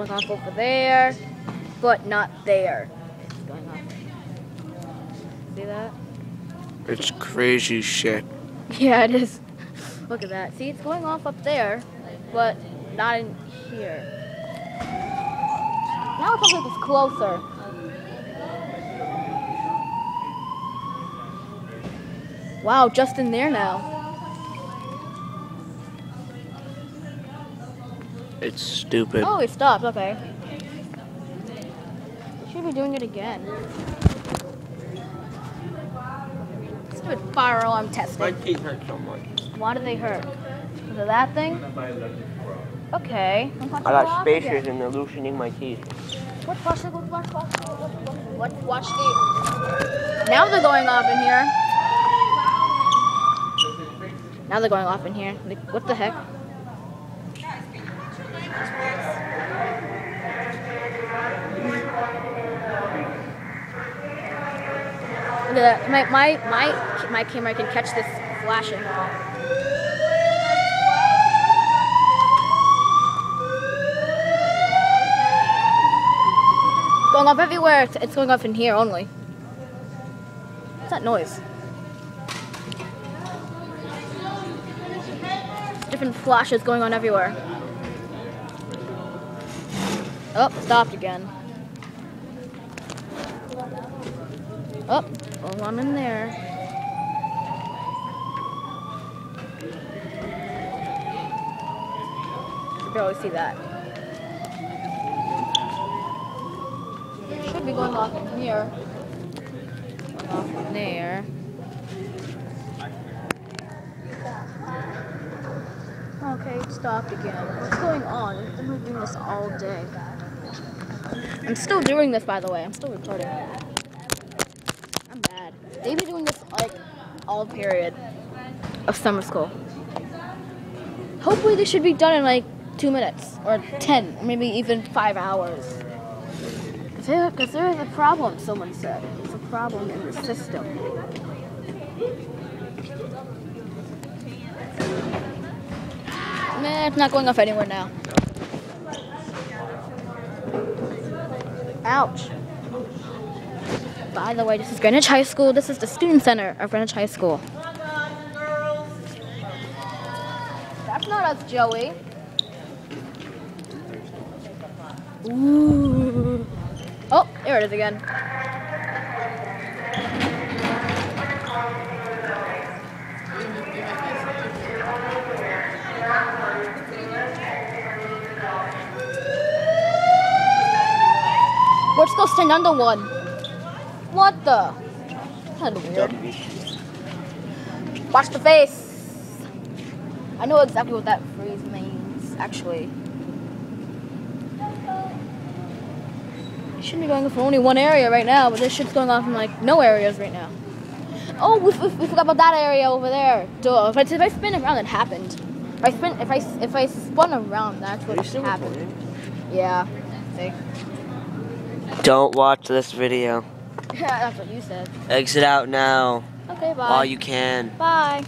going off over there, but not there. It's going off. See that? It's crazy shit. Yeah, it is. Look at that. See, it's going off up there, but not in here. Now it looks like it's closer. Wow, just in there now. It's stupid. Oh, it stopped. Okay. We should be doing it again. Stupid fire alarm testing. My teeth hurt so much. Why do they hurt? Is it that thing? Okay. I got spacers and they're loosening my teeth. Watch the. Now they're going off in here. Now they're going off in here. Like, what the heck? Look at that. My camera can catch this flashing. Going off everywhere. It's going off in here only. What's that noise? Different flashes going on everywhere. Oh, stopped again. Oh, one in there. You can barely see that. It should be going off in here. Going off in there. Okay, it stopped again. What's going on? I've been doing this all day. I'm still doing this, by the way. I'm still recording. I'm bad. They've been doing this like all period of summer school. Hopefully, they should be done in like 2 minutes or 10, or maybe even 5 hours. Because there is a problem. Someone said it's a problem in the system. Nah, it's not going off anywhere now. Ouch. By the way, this is Greenwich High School. This is the student center of Greenwich High School. That's not us, Joey. Ooh. Oh, there it is again. Let's go stand under one. What the? Kind of weird. Watch the face. I know exactly what that phrase means, actually. It shouldn't be going for only one area right now, but this shit's going off in like no areas right now. Oh, we forgot about that area over there. Duh. But if I spin around, it happened. If I spun around, that's what happened. Yeah. See. Don't watch this video. Yeah, that's what you said. Exit out now. Okay, bye. While you can. Bye.